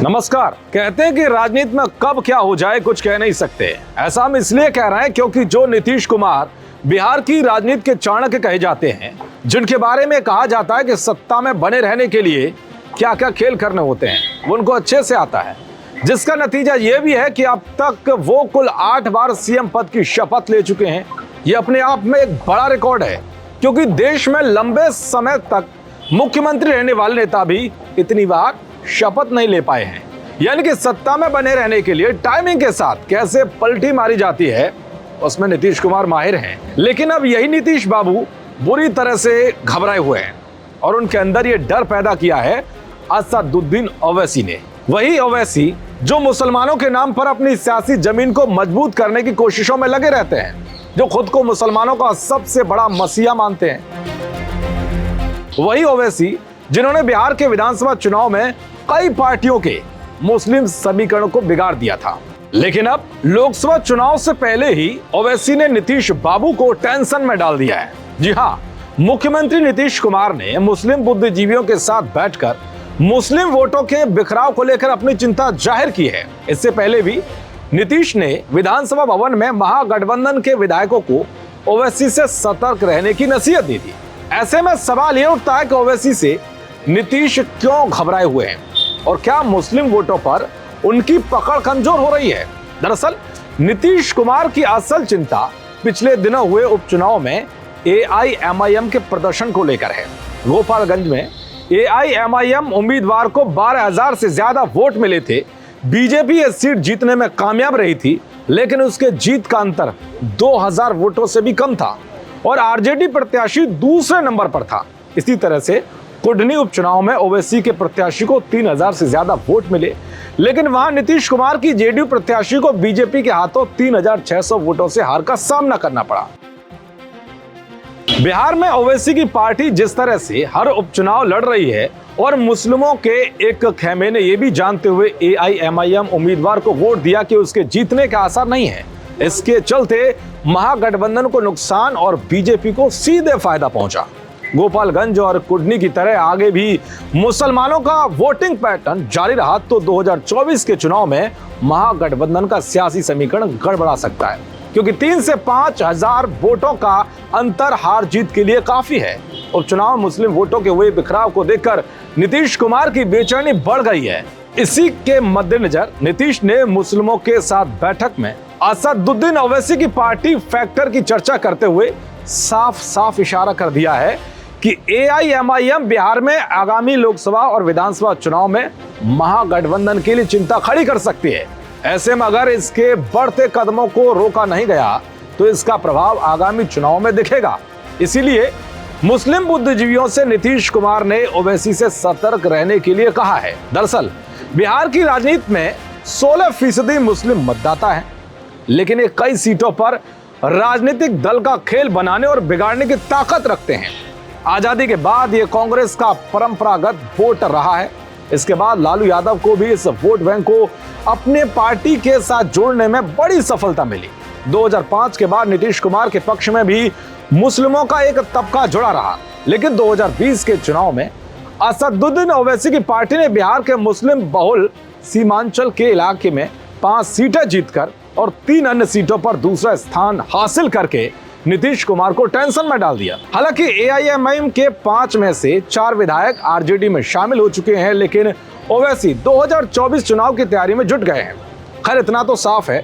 नमस्कार। कहते हैं कि राजनीति में कब क्या हो जाए कुछ कह नहीं सकते। ऐसा हम इसलिए कह रहे हैं क्योंकि जो नीतीश कुमार बिहार की राजनीति के चाणक्य कहे जाते हैं, जिनके बारे में कहा जाता है कि सत्ता में बने रहने के लिए क्या क्या खेल करने होते हैं, वो उनको अच्छे से आता है। जिसका नतीजा ये भी है कि अब तक वो कुल 8 बार सीएम पद की शपथ ले चुके हैं। ये अपने आप में एक बड़ा रिकॉर्ड है, क्योंकि देश में लंबे समय तक मुख्यमंत्री रहने वाले नेता भी इतनी बार शपथ नहीं ले पाए हैं। यानी कि सत्ता में बने रहने के लिए टाइमिंग के साथ कैसे पलटी मारी जाती है, उसमें नीतीश कुमार माहिर हैं। लेकिन अब यही नीतीश बाबू बुरी तरह से घबराए हुए हैं और उनके अंदर ये डर पैदा किया है असदुद्दीन ओवैसी ने। वही ओवैसी जो मुसलमानों के नाम पर अपनी सियासी जमीन को मजबूत करने की कोशिशों में लगे रहते हैं, जो खुद को मुसलमानों का सबसे बड़ा मसीहा मानते हैं। वही ओवैसी जिन्होंने बिहार के विधानसभा चुनाव में कई पार्टियों के मुस्लिम समीकरण को बिगाड़ दिया था। लेकिन अब लोकसभा चुनाव से पहले ही ओवैसी ने नीतीश बाबू को टेंशन में डाल दिया है। जी हां, मुख्यमंत्री नीतीश कुमार ने मुस्लिम बुद्धिजीवियों के साथ बैठकर मुस्लिम वोटों के बिखराव को लेकर अपनी चिंता जाहिर की है। इससे पहले भी नीतीश ने विधानसभा भवन में महागठबंधन के विधायकों को ओवैसी से सतर्क रहने की नसीहत दी थी। ऐसे में सवाल यह उठता है कि ओवैसी से नीतीश क्यों घबराए हुए हैं और क्या मुस्लिम वोटों पर उनकी पकड़ कमजोर हो रही है। दरअसल नीतीश कुमार की असल चिंता पिछले दिनों हुए उपचुनाव में एआईएमआईएम के प्रदर्शन को लेकर है। गोपालगंज में एआईएमआईएम उम्मीदवार को 12,000 से ज्यादा वोट मिले थे। बीजेपी इस सीट जीतने में कामयाब रही थी, लेकिन उसके जीत का अंतर 2,000 वोटों से भी कम था और आरजेडी प्रत्याशी दूसरे नंबर पर था। इसी तरह से कुडनी उपचुनाव में ओवैसी के प्रत्याशी को 3,000 से ज्यादा वोट मिले, लेकिन वहां नीतीश कुमार की जेडीयू प्रत्याशी को बीजेपी के हाथों 3,600 वोटों से हार का सामना करना पड़ा। बिहार में ओवैसी की पार्टी जिस तरह से हर उपचुनाव लड़ रही है और मुस्लिमों के एक खेमे ने यह भी जानते हुए एआईएमआईएम उम्मीदवार को वोट दिया कि उसके जीतने का आसार नहीं है, इसके चलते महागठबंधन को नुकसान और बीजेपी को सीधे फायदा पहुंचा। गोपालगंज और कुडनी की तरह आगे भी मुसलमानों का वोटिंग पैटर्न जारी रहा तो 2024 के चुनाव में महागठबंधन का सियासी समीकरण गड़बड़ा सकता है, क्योंकि 3 से 5,000 वोटों का अंतर हार जीत के लिए काफी है। उपचुनाव मुस्लिम वोटों के हुए बिखराव को देखकर नीतीश कुमार की बेचैनी बढ़ गई है। इसी के मद्देनजर नीतीश ने मुस्लिमों के साथ बैठक में असदुद्दीन ओवैसी की पार्टी फैक्टर की चर्चा करते हुए साफ साफ इशारा कर दिया है कि एआईएमआईएम बिहार में आगामी लोकसभा और विधानसभा चुनाव में महागठबंधन के लिए चिंता खड़ी कर सकती है। ऐसे में अगर इसके बढ़ते कदमों को रोका नहीं गया तो इसका प्रभाव आगामी चुनाव में दिखेगा। इसीलिए मुस्लिम बुद्धिजीवियों से नीतीश कुमार ने ओवैसी से सतर्क रहने के लिए कहा है। दरअसल बिहार की राजनीति में 16% मुस्लिम मतदाता है, लेकिन ये कई सीटों पर राजनीतिक दल का खेल बनाने और बिगाड़ने की ताकत रखते हैं। आजादी के बाद ये कांग्रेस का परंपरागत वोट रहा है। इसके बाद लालू यादव को भी इस वोट बैंक को अपने पार्टी के साथ जोड़ने में बड़ी सफलता मिली। 2005 के बाद नीतीश कुमार के पक्ष में भी मुस्लिमों का एक तबका जुड़ा रहा, लेकिन 2020 के चुनाव में असदुद्दीन ओवैसी की पार्टी ने बिहार के मुस्लिम बहुल सीमांचल के इलाके में 5 सीटें जीतकर और 3 अन्य सीटों पर दूसरा स्थान हासिल करके नीतीश कुमार को टेंशन में डाल दिया। हालांकि एआईएमआईएम के 5 में से 4 विधायक आरजेडी में शामिल हो चुके हैं, लेकिन ओवैसी 2024 चुनाव की तैयारी में जुट गए हैं। खैर, इतना तो साफ है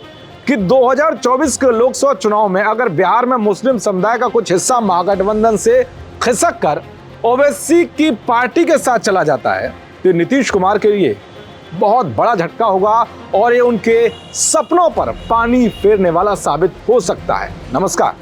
कि 2024 के लोकसभा चुनाव में अगर बिहार में मुस्लिम समुदाय का कुछ हिस्सा महागठबंधन से खिसक कर ओवैसी की पार्टी के साथ चला जाता है तो नीतीश कुमार के लिए बहुत बड़ा झटका होगा और ये उनके सपनों पर पानी फेरने वाला साबित हो सकता है। नमस्कार।